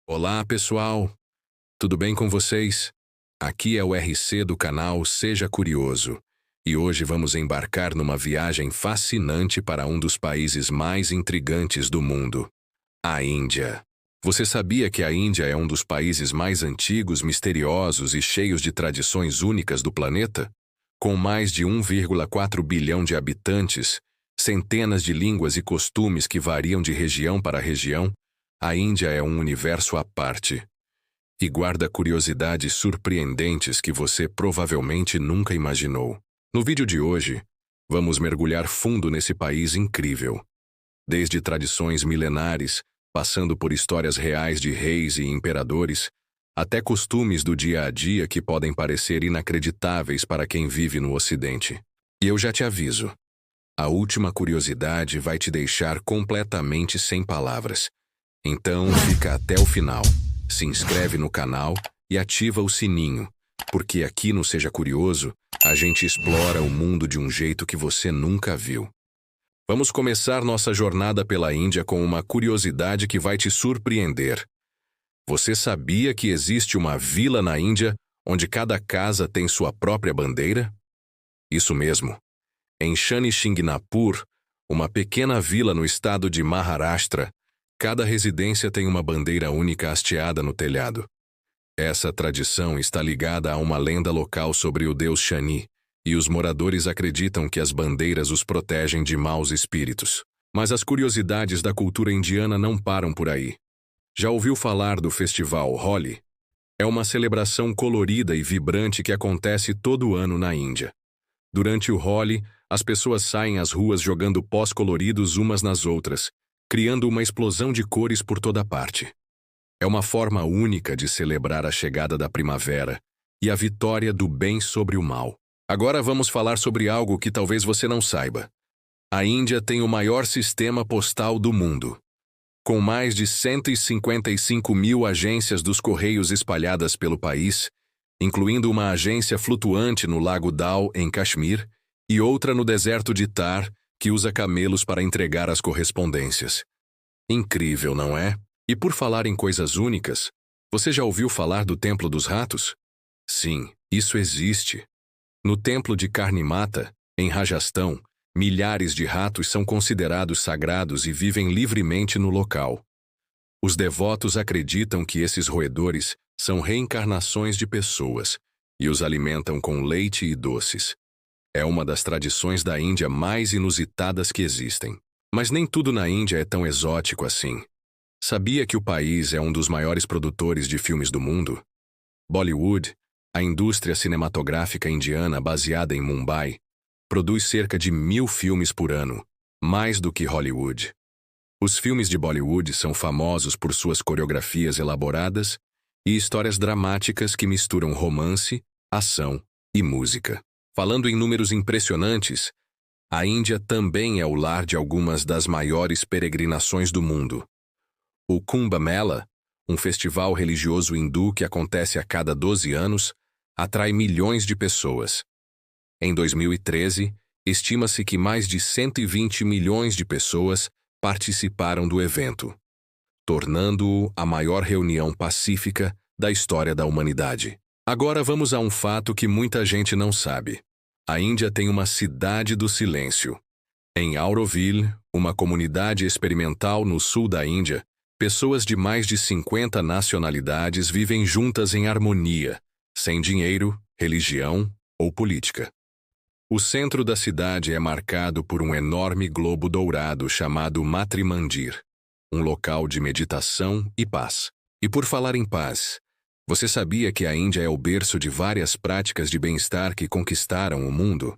Olá, pessoal! Tudo bem com vocês? Aqui é o RC do canal Seja Curioso, e hoje vamos embarcar numa viagem fascinante para um dos países mais intrigantes do mundo, a Índia. Você sabia que a Índia é um dos países mais antigos, misteriosos e cheios de tradições únicas do planeta? Com mais de 1,4 bilhão de habitantes, centenas de línguas e costumes que variam de região para região, a Índia é um universo à parte e guarda curiosidades surpreendentes que você provavelmente nunca imaginou. No vídeo de hoje, vamos mergulhar fundo nesse país incrível. Desde tradições milenares, passando por histórias reais de reis e imperadores, até costumes do dia a dia que podem parecer inacreditáveis para quem vive no Ocidente. E eu já te aviso, a última curiosidade vai te deixar completamente sem palavras. Então fica até o final, se inscreve no canal e ativa o sininho, porque aqui no Seja Curioso, a gente explora o mundo de um jeito que você nunca viu. Vamos começar nossa jornada pela Índia com uma curiosidade que vai te surpreender. Você sabia que existe uma vila na Índia onde cada casa tem sua própria bandeira? Isso mesmo. Em Shani Shingnapur, uma pequena vila no estado de Maharashtra, cada residência tem uma bandeira única hasteada no telhado. Essa tradição está ligada a uma lenda local sobre o deus Shani, e os moradores acreditam que as bandeiras os protegem de maus espíritos. Mas as curiosidades da cultura indiana não param por aí. Já ouviu falar do festival Holi? É uma celebração colorida e vibrante que acontece todo ano na Índia. Durante o Holi, as pessoas saem às ruas jogando pós coloridos umas nas outras, criando uma explosão de cores por toda parte. É uma forma única de celebrar a chegada da primavera e a vitória do bem sobre o mal. Agora vamos falar sobre algo que talvez você não saiba. A Índia tem o maior sistema postal do mundo. Com mais de 155 mil agências dos Correios espalhadas pelo país, incluindo uma agência flutuante no Lago Dal, em Caxemir, e outra no deserto de Thar, que usa camelos para entregar as correspondências. Incrível, não é? E por falar em coisas únicas, você já ouviu falar do Templo dos Ratos? Sim, isso existe. No Templo de Karni-Mata, em Rajastão, milhares de ratos são considerados sagrados e vivem livremente no local. Os devotos acreditam que esses roedores são reencarnações de pessoas e os alimentam com leite e doces. É uma das tradições da Índia mais inusitadas que existem. Mas nem tudo na Índia é tão exótico assim. Sabia que o país é um dos maiores produtores de filmes do mundo? Bollywood, a indústria cinematográfica indiana baseada em Mumbai, produz cerca de 1.000 filmes por ano, mais do que Hollywood. Os filmes de Bollywood são famosos por suas coreografias elaboradas e histórias dramáticas que misturam romance, ação e música. Falando em números impressionantes, a Índia também é o lar de algumas das maiores peregrinações do mundo. O Kumbh Mela, um festival religioso hindu que acontece a cada 12 anos, atrai milhões de pessoas. Em 2013, estima-se que mais de 120 milhões de pessoas participaram do evento, tornando-o a maior reunião pacífica da história da humanidade. Agora vamos a um fato que muita gente não sabe. A Índia tem uma cidade do silêncio. Em Auroville, uma comunidade experimental no sul da Índia, pessoas de mais de 50 nacionalidades vivem juntas em harmonia, sem dinheiro, religião ou política. O centro da cidade é marcado por um enorme globo dourado chamado Matri Mandir, um local de meditação e paz. E por falar em paz, você sabia que a Índia é o berço de várias práticas de bem-estar que conquistaram o mundo?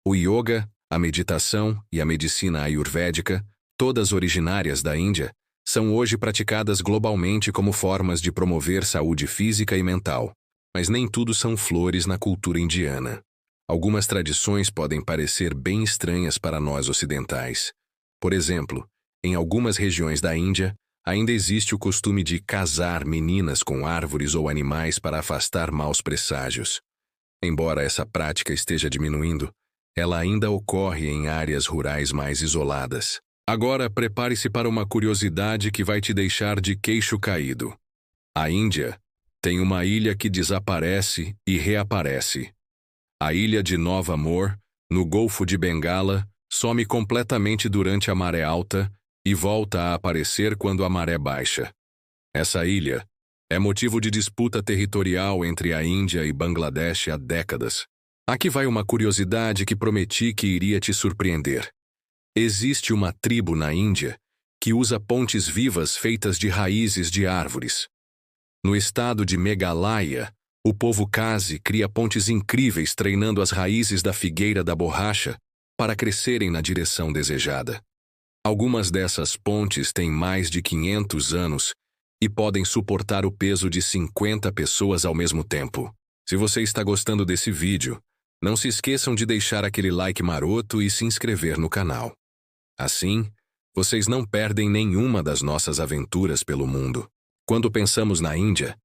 O yoga, a meditação e a medicina ayurvédica, todas originárias da Índia, são hoje praticadas globalmente como formas de promover saúde física e mental. Mas nem tudo são flores na cultura indiana. Algumas tradições podem parecer bem estranhas para nós ocidentais. Por exemplo, em algumas regiões da Índia, ainda existe o costume de casar meninas com árvores ou animais para afastar maus presságios. Embora essa prática esteja diminuindo, ela ainda ocorre em áreas rurais mais isoladas. Agora, prepare-se para uma curiosidade que vai te deixar de queixo caído. A Índia tem uma ilha que desaparece e reaparece. A ilha de Nova Amor, no Golfo de Bengala, some completamente durante a maré alta e volta a aparecer quando a maré baixa. Essa ilha é motivo de disputa territorial entre a Índia e Bangladesh há décadas. Aqui vai uma curiosidade que prometi que iria te surpreender. Existe uma tribo na Índia que usa pontes vivas feitas de raízes de árvores. No estado de Meghalaya, o povo Khasi cria pontes incríveis treinando as raízes da figueira da borracha para crescerem na direção desejada. Algumas dessas pontes têm mais de 500 anos e podem suportar o peso de 50 pessoas ao mesmo tempo. Se você está gostando desse vídeo, não se esqueçam de deixar aquele like maroto e se inscrever no canal. Assim, vocês não perdem nenhuma das nossas aventuras pelo mundo. Quando pensamos na Índia,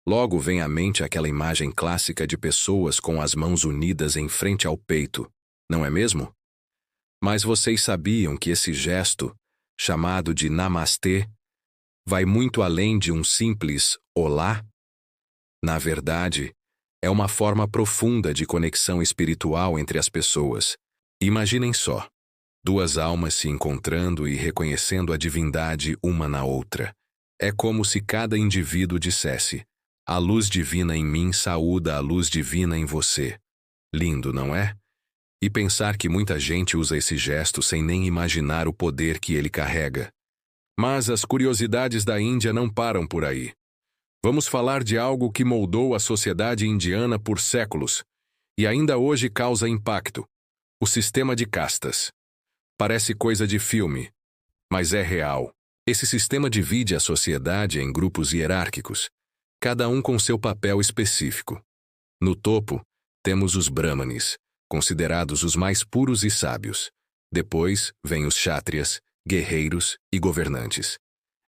logo vem à mente aquela imagem clássica de pessoas com as mãos unidas em frente ao peito, não é mesmo? Mas vocês sabiam que esse gesto, chamado de Namastê, vai muito além de um simples olá? Na verdade, é uma forma profunda de conexão espiritual entre as pessoas. Imaginem só, duas almas se encontrando e reconhecendo a divindade uma na outra. É como se cada indivíduo dissesse: a luz divina em mim saúda a luz divina em você. Lindo, não é? E pensar que muita gente usa esse gesto sem nem imaginar o poder que ele carrega. Mas as curiosidades da Índia não param por aí. Vamos falar de algo que moldou a sociedade indiana por séculos e ainda hoje causa impacto: o sistema de castas. Parece coisa de filme, mas é real. Esse sistema divide a sociedade em grupos hierárquicos, cada um com seu papel específico. No topo, temos os Brahmanes, considerados os mais puros e sábios. Depois, vêm os Kshatriyas, guerreiros e governantes.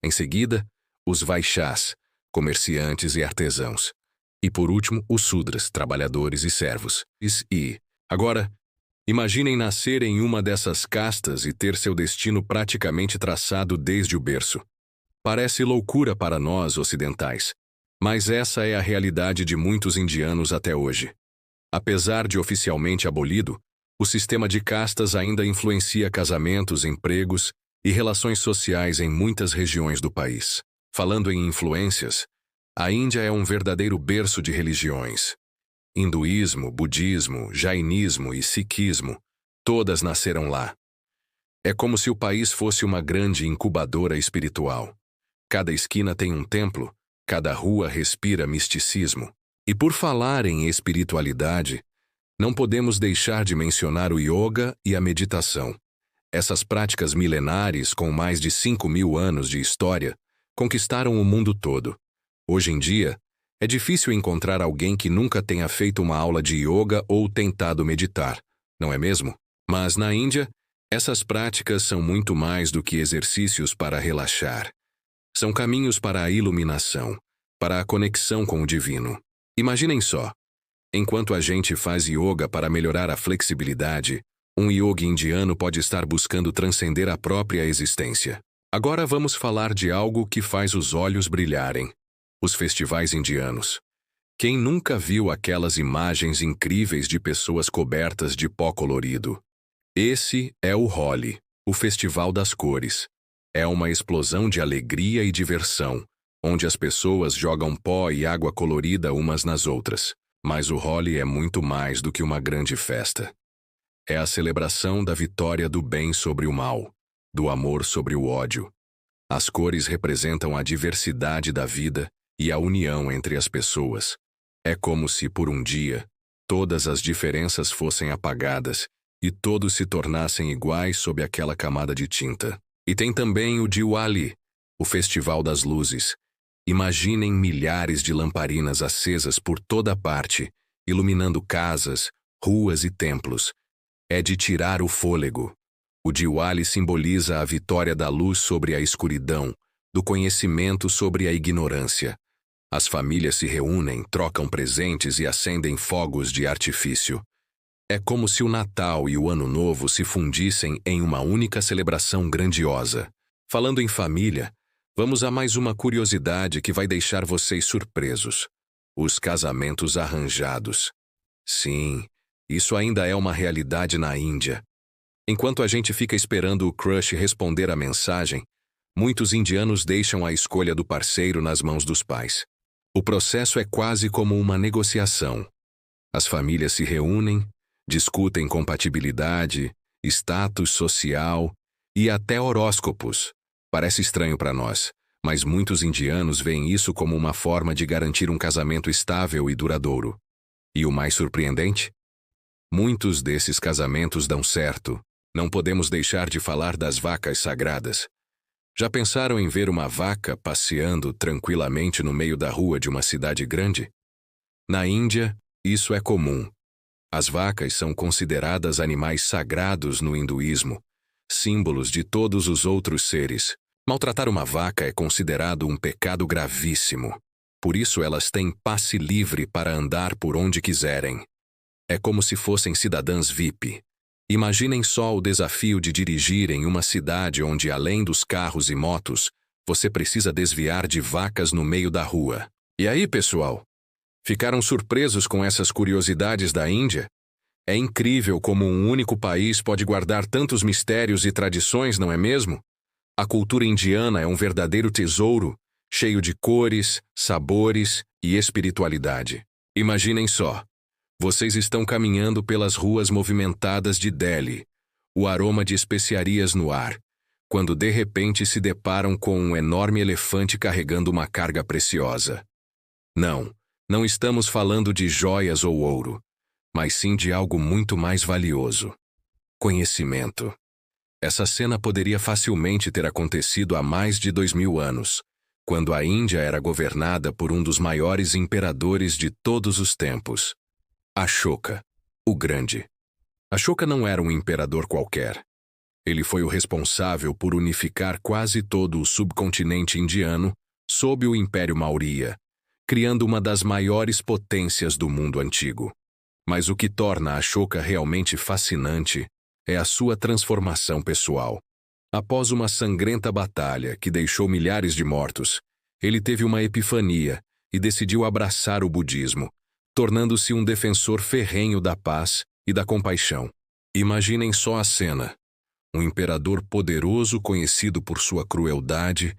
Em seguida, os Vaishyas, comerciantes e artesãos. E por último, os Sudras, trabalhadores e servos. Agora, imaginem nascer em uma dessas castas e ter seu destino praticamente traçado desde o berço. Parece loucura para nós ocidentais, mas essa é a realidade de muitos indianos até hoje. Apesar de oficialmente abolido, o sistema de castas ainda influencia casamentos, empregos e relações sociais em muitas regiões do país. Falando em influências, a Índia é um verdadeiro berço de religiões. Hinduísmo, budismo, jainismo e sikhismo, todas nasceram lá. É como se o país fosse uma grande incubadora espiritual. Cada esquina tem um templo, cada rua respira misticismo. E por falar em espiritualidade, não podemos deixar de mencionar o yoga e a meditação. Essas práticas milenares, com mais de 5.000 anos de história, conquistaram o mundo todo. Hoje em dia, é difícil encontrar alguém que nunca tenha feito uma aula de yoga ou tentado meditar, não é mesmo? Mas na Índia, essas práticas são muito mais do que exercícios para relaxar. São caminhos para a iluminação, para a conexão com o divino. Imaginem só, enquanto a gente faz yoga para melhorar a flexibilidade, um yogi indiano pode estar buscando transcender a própria existência. Agora vamos falar de algo que faz os olhos brilharem: os festivais indianos. Quem nunca viu aquelas imagens incríveis de pessoas cobertas de pó colorido? Esse é o Holi, o Festival das Cores. É uma explosão de alegria e diversão, onde as pessoas jogam pó e água colorida umas nas outras. Mas o Holi é muito mais do que uma grande festa. É a celebração da vitória do bem sobre o mal, do amor sobre o ódio. As cores representam a diversidade da vida e a união entre as pessoas. É como se, por um dia, todas as diferenças fossem apagadas e todos se tornassem iguais sob aquela camada de tinta. E tem também o Diwali, o Festival das Luzes. Imaginem milhares de lamparinas acesas por toda parte, iluminando casas, ruas e templos. É de tirar o fôlego. O Diwali simboliza a vitória da luz sobre a escuridão, do conhecimento sobre a ignorância. As famílias se reúnem, trocam presentes e acendem fogos de artifício. É como se o Natal e o Ano Novo se fundissem em uma única celebração grandiosa. Falando em família, Vamos a mais uma curiosidade que vai deixar vocês surpresos. Os casamentos arranjados. Sim, isso ainda é uma realidade na Índia. Enquanto a gente fica esperando o crush responder a mensagem, muitos indianos deixam a escolha do parceiro nas mãos dos pais. O processo é quase como uma negociação. As famílias se reúnem, discutem compatibilidade, status social e até horóscopos. Parece estranho para nós, mas muitos indianos veem isso como uma forma de garantir um casamento estável e duradouro. E o mais surpreendente? Muitos desses casamentos dão certo. Não podemos deixar de falar das vacas sagradas. Já pensaram em ver uma vaca passeando tranquilamente no meio da rua de uma cidade grande? Na Índia, isso é comum. As vacas são consideradas animais sagrados no hinduísmo, símbolos de todos os outros seres. Maltratar uma vaca é considerado um pecado gravíssimo. Por isso elas têm passe livre para andar por onde quiserem. É como se fossem cidadãs VIP. Imaginem só o desafio de dirigir em uma cidade onde, além dos carros e motos, você precisa desviar de vacas no meio da rua. E aí, pessoal? Ficaram surpresos com essas curiosidades da Índia? É incrível como um único país pode guardar tantos mistérios e tradições, não é mesmo? A cultura indiana é um verdadeiro tesouro, cheio de cores, sabores e espiritualidade. Imaginem só. Vocês estão caminhando pelas ruas movimentadas de Delhi, o aroma de especiarias no ar, quando de repente se deparam com um enorme elefante carregando uma carga preciosa. Não estamos falando de joias ou ouro, mas sim de algo muito mais valioso: conhecimento. Essa cena poderia facilmente ter acontecido há mais de 2000 anos, quando a Índia era governada por um dos maiores imperadores de todos os tempos, Ashoka, o Grande. Ashoka não era um imperador qualquer. Ele foi o responsável por unificar quase todo o subcontinente indiano sob o Império Maurya, criando uma das maiores potências do mundo antigo. Mas o que torna Ashoka realmente fascinante é a sua transformação pessoal. Após uma sangrenta batalha que deixou milhares de mortos, ele teve uma epifania e decidiu abraçar o budismo, tornando-se um defensor ferrenho da paz e da compaixão. Imaginem só a cena. Um imperador poderoso conhecido por sua crueldade,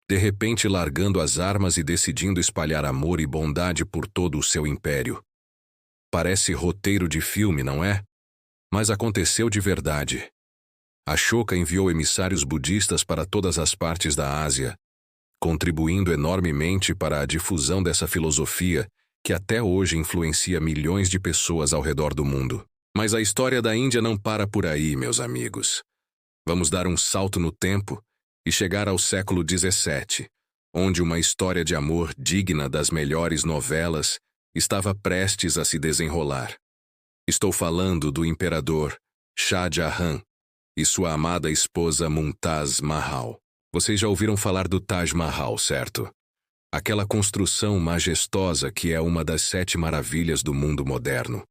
de repente largando as armas e decidindo espalhar amor e bondade por todo o seu império. Parece roteiro de filme, não é? Mas aconteceu de verdade. Ashoka enviou emissários budistas para todas as partes da Ásia, contribuindo enormemente para a difusão dessa filosofia que até hoje influencia milhões de pessoas ao redor do mundo. Mas a história da Índia não para por aí, meus amigos. Vamos dar um salto no tempo e chegar ao século XVII, onde uma história de amor digna das melhores novelas estava prestes a se desenrolar. Estou falando do imperador Shah Jahan e sua amada esposa Mumtaz Mahal. Vocês já ouviram falar do Taj Mahal, certo? Aquela construção majestosa que é uma das 7 maravilhas do mundo moderno.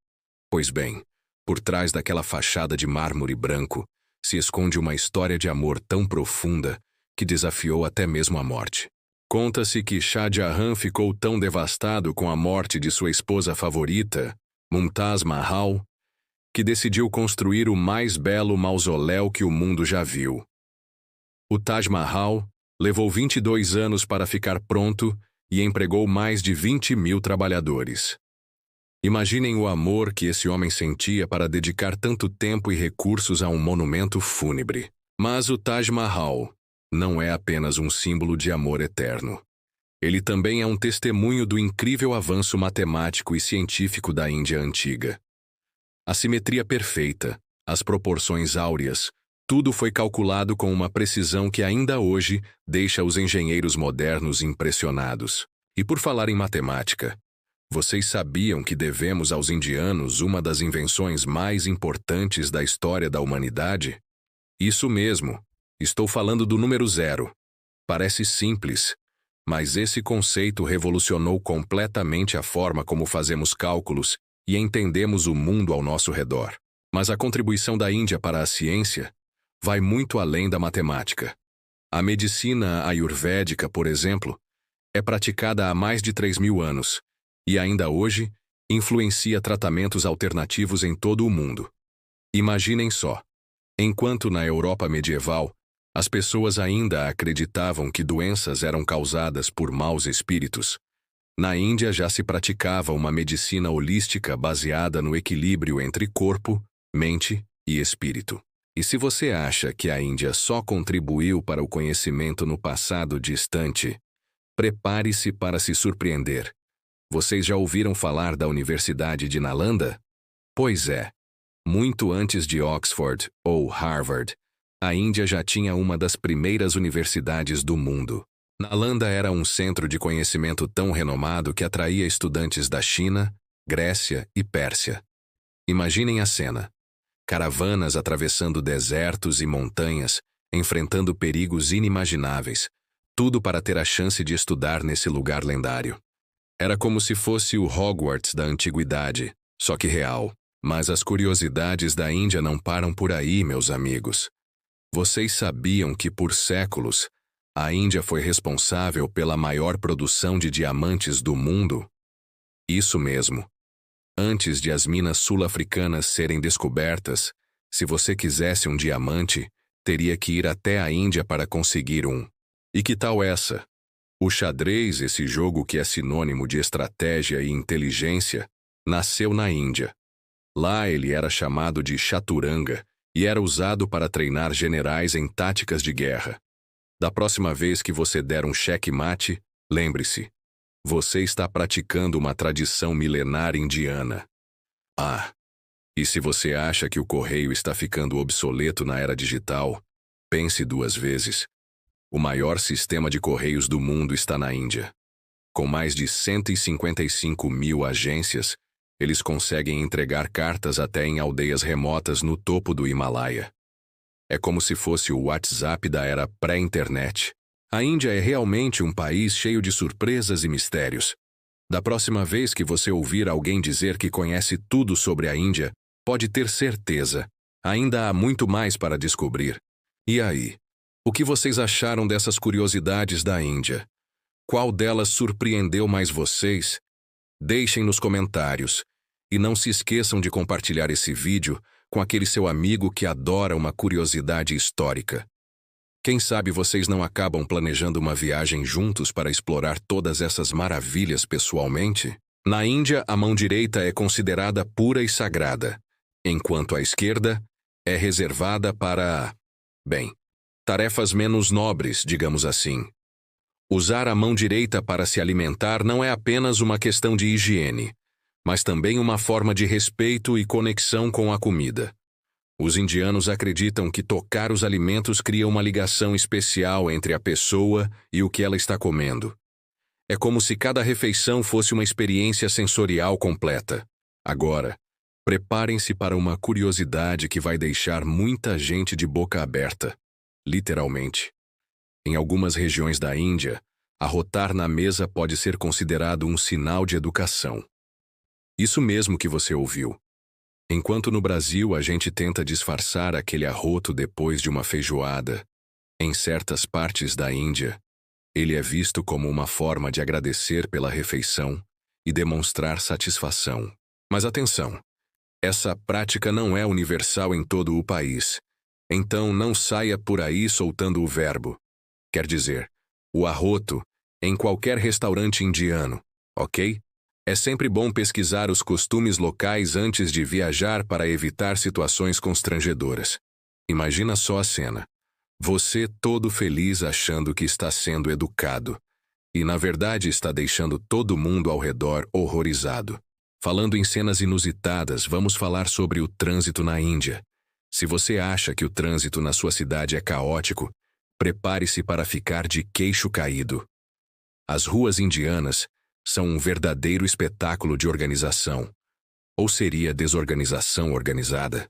Pois bem, por trás daquela fachada de mármore branco se esconde uma história de amor tão profunda que desafiou até mesmo a morte. Conta-se que Shah Jahan ficou tão devastado com a morte de sua esposa favorita, Mumtaz Mahal, que decidiu construir o mais belo mausoléu que o mundo já viu. O Taj Mahal levou 22 anos para ficar pronto e empregou mais de 20.000 trabalhadores. Imaginem o amor que esse homem sentia para dedicar tanto tempo e recursos a um monumento fúnebre. Mas o Taj Mahal não é apenas um símbolo de amor eterno. Ele também é um testemunho do incrível avanço matemático e científico da Índia antiga. A simetria perfeita, as proporções áureas, tudo foi calculado com uma precisão que ainda hoje deixa os engenheiros modernos impressionados. E por falar em matemática, vocês sabiam que devemos aos indianos uma das invenções mais importantes da história da humanidade? Isso mesmo, estou falando do número 0. Parece simples, mas esse conceito revolucionou completamente a forma como fazemos cálculos e entendemos o mundo ao nosso redor. Mas a contribuição da Índia para a ciência vai muito além da matemática. A medicina ayurvédica, por exemplo, é praticada há mais de 3.000 anos e ainda hoje influencia tratamentos alternativos em todo o mundo. Imaginem só, enquanto na Europa medieval, as pessoas ainda acreditavam que doenças eram causadas por maus espíritos, na Índia já se praticava uma medicina holística baseada no equilíbrio entre corpo, mente e espírito. E se você acha que a Índia só contribuiu para o conhecimento no passado distante, prepare-se para se surpreender. Vocês já ouviram falar da Universidade de Nalanda? Pois é. Muito antes de Oxford ou Harvard, a Índia já tinha uma das primeiras universidades do mundo. Nalanda era um centro de conhecimento tão renomado que atraía estudantes da China, Grécia e Pérsia. Imaginem a cena. Caravanas atravessando desertos e montanhas, enfrentando perigos inimagináveis, tudo para ter a chance de estudar nesse lugar lendário. Era como se fosse o Hogwarts da antiguidade, só que real. Mas as curiosidades da Índia não param por aí, meus amigos. Vocês sabiam que, por séculos, a Índia foi responsável pela maior produção de diamantes do mundo? Isso mesmo. Antes de as minas sul-africanas serem descobertas, se você quisesse um diamante, teria que ir até a Índia para conseguir um. E que tal essa? O xadrez, esse jogo que é sinônimo de estratégia e inteligência, nasceu na Índia. Lá ele era chamado de chaturanga e era usado para treinar generais em táticas de guerra. Da próxima vez que você der um cheque-mate, lembre-se, você está praticando uma tradição milenar indiana. Ah, e se você acha que o correio está ficando obsoleto na era digital, pense duas vezes. O maior sistema de correios do mundo está na Índia. Com mais de 155.000 agências, eles conseguem entregar cartas até em aldeias remotas no topo do Himalaia. É como se fosse o WhatsApp da era pré-internet. A Índia é realmente um país cheio de surpresas e mistérios. Da próxima vez que você ouvir alguém dizer que conhece tudo sobre a Índia, pode ter certeza, ainda há muito mais para descobrir. E aí? O que vocês acharam dessas curiosidades da Índia? Qual delas surpreendeu mais vocês? Deixem nos comentários. E não se esqueçam de compartilhar esse vídeo com aquele seu amigo que adora uma curiosidade histórica. Quem sabe vocês não acabam planejando uma viagem juntos para explorar todas essas maravilhas pessoalmente? Na Índia, a mão direita é considerada pura e sagrada, enquanto a esquerda é reservada para, tarefas menos nobres, digamos assim. Usar a mão direita para se alimentar não é apenas uma questão de higiene, mas também uma forma de respeito e conexão com a comida. Os indianos acreditam que tocar os alimentos cria uma ligação especial entre a pessoa e o que ela está comendo. É como se cada refeição fosse uma experiência sensorial completa. Agora, preparem-se para uma curiosidade que vai deixar muita gente de boca aberta, literalmente. Em algumas regiões da Índia, arrotar na mesa pode ser considerado um sinal de educação. Isso mesmo que você ouviu. Enquanto no Brasil a gente tenta disfarçar aquele arroto depois de uma feijoada, em certas partes da Índia, ele é visto como uma forma de agradecer pela refeição e demonstrar satisfação. Mas atenção, essa prática não é universal em todo o país, então não saia por aí soltando o verbo. Quer dizer, o arroto em qualquer restaurante indiano, ok? É sempre bom pesquisar os costumes locais antes de viajar para evitar situações constrangedoras. Imagina só a cena. Você todo feliz achando que está sendo educado, e na verdade está deixando todo mundo ao redor horrorizado. Falando em cenas inusitadas, vamos falar sobre o trânsito na Índia. Se você acha que o trânsito na sua cidade é caótico, prepare-se para ficar de queixo caído. As ruas indianas são um verdadeiro espetáculo de organização. Ou seria desorganização organizada?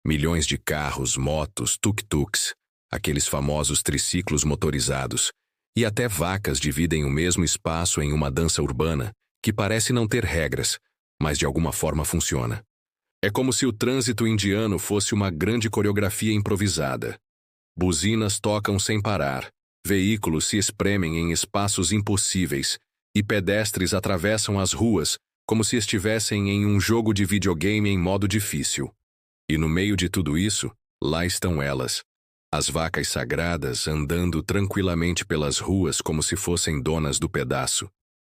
Milhões de carros, motos, tuk-tuks, aqueles famosos triciclos motorizados, e até vacas dividem o mesmo espaço em uma dança urbana que parece não ter regras, mas de alguma forma funciona. É como se o trânsito indiano fosse uma grande coreografia improvisada. Buzinas tocam sem parar, veículos se espremem em espaços impossíveis e pedestres atravessam as ruas como se estivessem em um jogo de videogame em modo difícil. E no meio de tudo isso, lá estão elas, as vacas sagradas andando tranquilamente pelas ruas como se fossem donas do pedaço.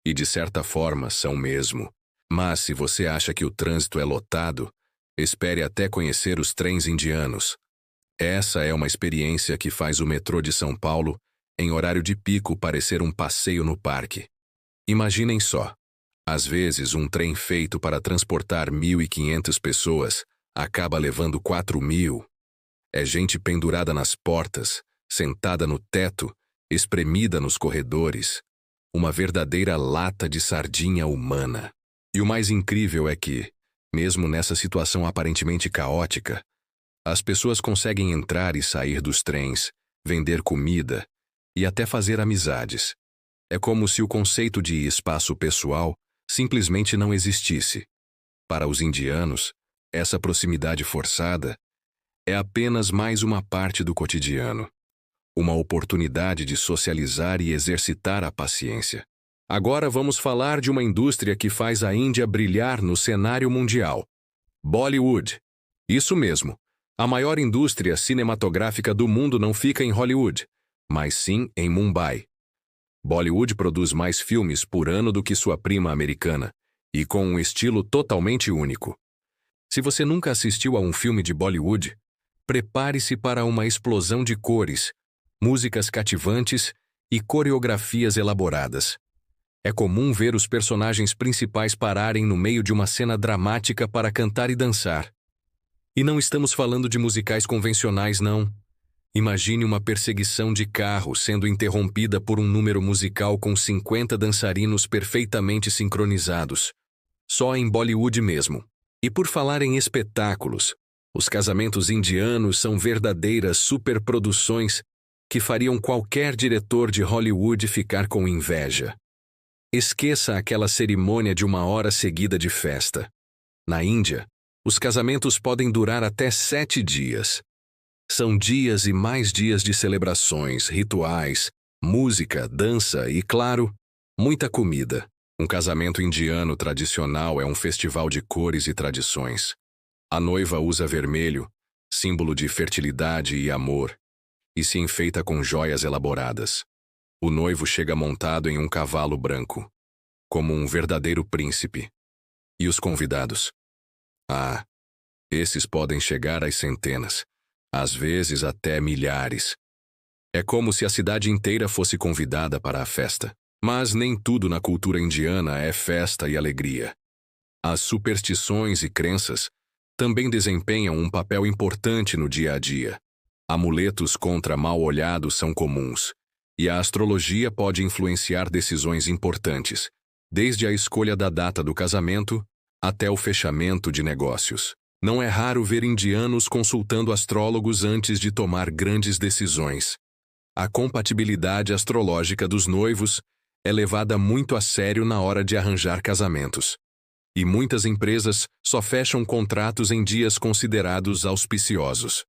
E de certa forma são mesmo. Mas se você acha que o trânsito é lotado, espere até conhecer os trens indianos. Essa é uma experiência que faz o metrô de São Paulo, em horário de pico, parecer um passeio no parque. Imaginem só. Às vezes, um trem feito para transportar 1.500 pessoas acaba levando 4.000. É gente pendurada nas portas, sentada no teto, espremida nos corredores. Uma verdadeira lata de sardinha humana. E o mais incrível é que, mesmo nessa situação aparentemente caótica, as pessoas conseguem entrar e sair dos trens, vender comida e até fazer amizades. É como se o conceito de espaço pessoal simplesmente não existisse. Para os indianos, essa proximidade forçada é apenas mais uma parte do cotidiano. Uma oportunidade de socializar e exercitar a paciência. Agora vamos falar de uma indústria que faz a Índia brilhar no cenário mundial. Bollywood. Isso mesmo. A maior indústria cinematográfica do mundo não fica em Hollywood, mas sim em Mumbai. Bollywood produz mais filmes por ano do que sua prima americana, e com um estilo totalmente único. Se você nunca assistiu a um filme de Bollywood, prepare-se para uma explosão de cores, músicas cativantes e coreografias elaboradas. É comum ver os personagens principais pararem no meio de uma cena dramática para cantar e dançar. E não estamos falando de musicais convencionais, não. Imagine uma perseguição de carro sendo interrompida por um número musical com 50 dançarinos perfeitamente sincronizados. Só em Bollywood mesmo. E por falar em espetáculos, os casamentos indianos são verdadeiras superproduções que fariam qualquer diretor de Hollywood ficar com inveja. Esqueça aquela cerimônia de 1 hora seguida de festa. Na Índia, os casamentos podem durar até 7 dias. São dias e mais dias de celebrações, rituais, música, dança e, claro, muita comida. Um casamento indiano tradicional é um festival de cores e tradições. A noiva usa vermelho, símbolo de fertilidade e amor, e se enfeita com joias elaboradas. O noivo chega montado em um cavalo branco, como um verdadeiro príncipe. E os convidados? Ah, esses podem chegar às centenas, às vezes até milhares. É como se a cidade inteira fosse convidada para a festa. Mas nem tudo na cultura indiana é festa e alegria. As superstições e crenças também desempenham um papel importante no dia a dia. Amuletos contra mal-olhado são comuns, e a astrologia pode influenciar decisões importantes, desde a escolha da data do casamento até o fechamento de negócios. Não é raro ver indianos consultando astrólogos antes de tomar grandes decisões. A compatibilidade astrológica dos noivos é levada muito a sério na hora de arranjar casamentos. E muitas empresas só fecham contratos em dias considerados auspiciosos.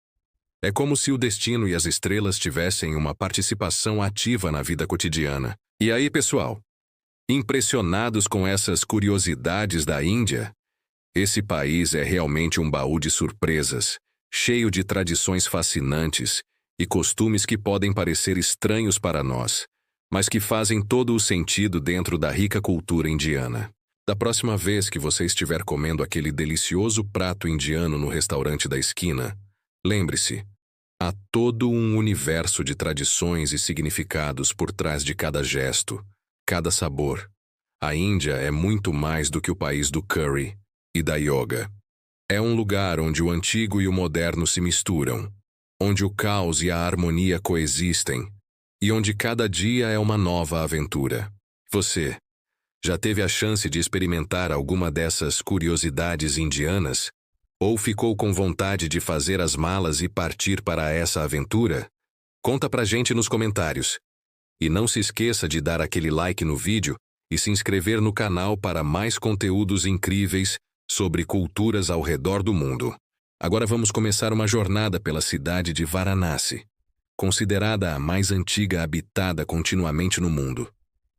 É como se o destino e as estrelas tivessem uma participação ativa na vida cotidiana. E aí, pessoal? Impressionados com essas curiosidades da Índia? Esse país é realmente um baú de surpresas, cheio de tradições fascinantes e costumes que podem parecer estranhos para nós, mas que fazem todo o sentido dentro da rica cultura indiana. Da próxima vez que você estiver comendo aquele delicioso prato indiano no restaurante da esquina, lembre-se, há todo um universo de tradições e significados por trás de cada gesto, cada sabor. A Índia é muito mais do que o país do curry e da yoga. É um lugar onde o antigo e o moderno se misturam, onde o caos e a harmonia coexistem, e onde cada dia é uma nova aventura. Você já teve a chance de experimentar alguma dessas curiosidades indianas? Ou ficou com vontade de fazer as malas e partir para essa aventura? Conta pra gente nos comentários. E não se esqueça de dar aquele like no vídeo e se inscrever no canal para mais conteúdos incríveis sobre culturas ao redor do mundo. Agora vamos começar uma jornada pela cidade de Varanasi. considerada a mais antiga habitada continuamente no mundo.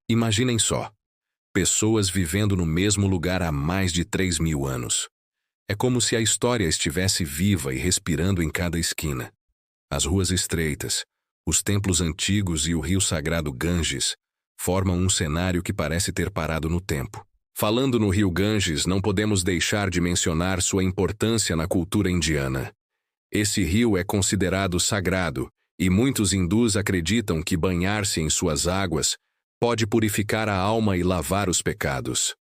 Imaginem só, pessoas vivendo no mesmo lugar há mais de 3.000 anos. É como se a história estivesse viva e respirando em cada esquina. As ruas estreitas, os templos antigos e o rio sagrado Ganges formam um cenário que parece ter parado no tempo. Falando no rio Ganges, não podemos deixar de mencionar sua importância na cultura indiana. Esse rio é considerado sagrado e muitos hindus acreditam que banhar-se em suas águas pode purificar a alma e lavar os pecados.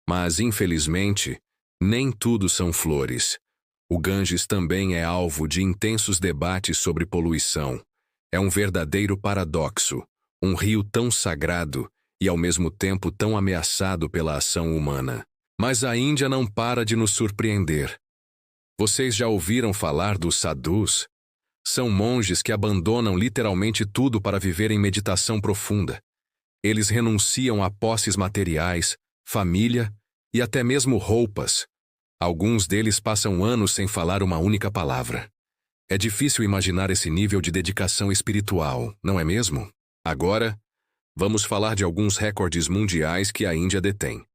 Mas, infelizmente, nem tudo são flores. O Ganges também é alvo de intensos debates sobre poluição. É um verdadeiro paradoxo, um rio tão sagrado e ao mesmo tempo tão ameaçado pela ação humana. Mas a Índia não para de nos surpreender. Vocês já ouviram falar dos sadhus? São monges que abandonam literalmente tudo para viver em meditação profunda. Eles renunciam a posses materiais, família e até mesmo roupas. Alguns deles passam anos sem falar uma única palavra. É difícil imaginar esse nível de dedicação espiritual, não é mesmo? Agora, vamos falar de alguns recordes mundiais que a Índia detém.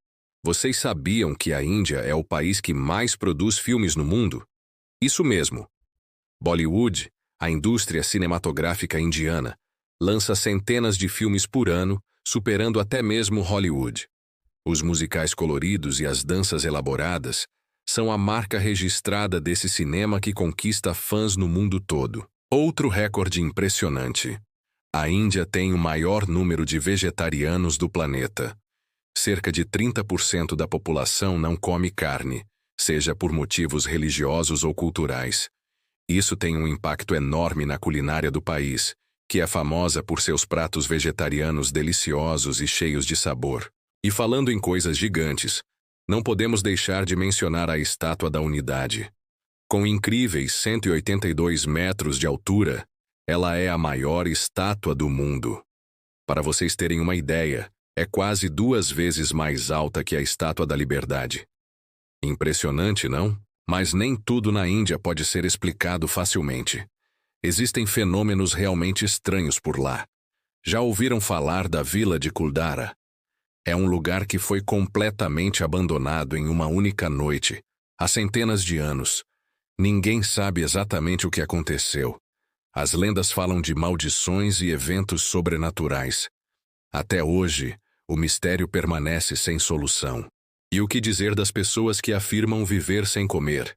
Vocês sabiam que a Índia é o país que mais produz filmes no mundo? Isso mesmo. Bollywood, a indústria cinematográfica indiana, lança centenas de filmes por ano, superando até mesmo Hollywood. Os musicais coloridos e as danças elaboradas são a marca registrada desse cinema que conquista fãs no mundo todo. Outro recorde impressionante. A Índia tem o maior número de vegetarianos do planeta. Cerca de 30% da população não come carne, seja por motivos religiosos ou culturais. Isso tem um impacto enorme na culinária do país, que é famosa por seus pratos vegetarianos deliciosos e cheios de sabor. E falando em coisas gigantes, não podemos deixar de mencionar a Estátua da Unidade. Com incríveis 182 metros de altura, ela é a maior estátua do mundo. Para vocês terem uma ideia, é quase 2 vezes mais alta que a Estátua da Liberdade. Impressionante, não? Mas nem tudo na Índia pode ser explicado facilmente. Existem fenômenos realmente estranhos por lá. Já ouviram falar da vila de Kuldara? É um lugar que foi completamente abandonado em uma única noite, há centenas de anos. Ninguém sabe exatamente o que aconteceu. As lendas falam de maldições e eventos sobrenaturais. Até hoje, o mistério permanece sem solução. E o que dizer das pessoas que afirmam viver sem comer?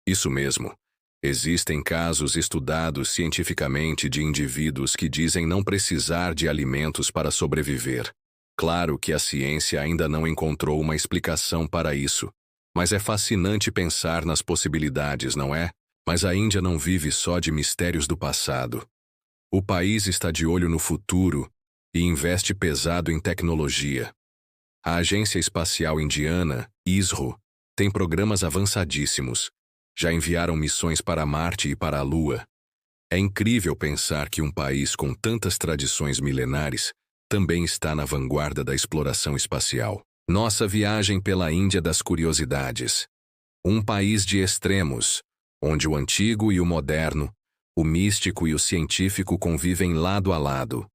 Isso mesmo. Existem casos estudados cientificamente de indivíduos que dizem não precisar de alimentos para sobreviver. Claro que a ciência ainda não encontrou uma explicação para isso, mas é fascinante pensar nas possibilidades, não é? Mas a Índia não vive só de mistérios do passado. O país está de olho no futuro e investe pesado em tecnologia. A Agência Espacial Indiana, ISRO, tem programas avançadíssimos. Já enviaram missões para Marte e para a Lua. É incrível pensar que um país com tantas tradições milenares também está na vanguarda da exploração espacial. Nossa viagem pela Índia das curiosidades. Um país de extremos, onde o antigo e o moderno, o místico e o científico convivem lado a lado.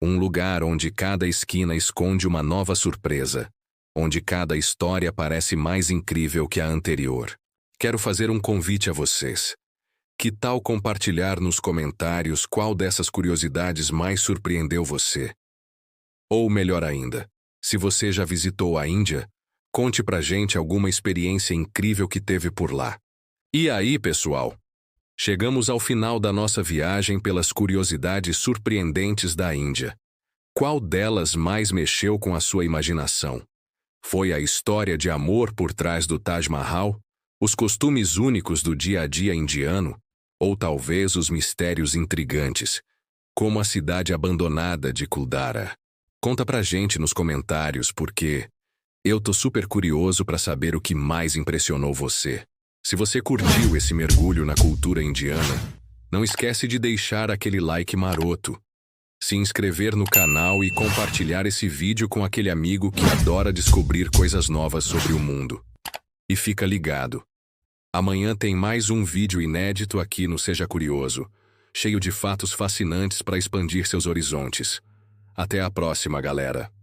Um lugar onde cada esquina esconde uma nova surpresa, onde cada história parece mais incrível que a anterior. Quero fazer um convite a vocês. Que tal compartilhar nos comentários qual dessas curiosidades mais surpreendeu você? Ou melhor ainda, se você já visitou a Índia, conte pra gente alguma experiência incrível que teve por lá. E aí, pessoal? Chegamos ao final da nossa viagem pelas curiosidades surpreendentes da Índia. Qual delas mais mexeu com a sua imaginação? Foi a história de amor por trás do Taj Mahal? Os costumes únicos do dia a dia indiano? Ou talvez os mistérios intrigantes, como a cidade abandonada de Kuldara? Conta pra gente nos comentários porque eu tô super curioso pra saber o que mais impressionou você. Se você curtiu esse mergulho na cultura indiana, não esquece de deixar aquele like maroto, se inscrever no canal e compartilhar esse vídeo com aquele amigo que adora descobrir coisas novas sobre o mundo. E fica ligado. Amanhã tem mais um vídeo inédito aqui no Seja Curioso. cheio de fatos fascinantes para expandir seus horizontes. Até a próxima, galera!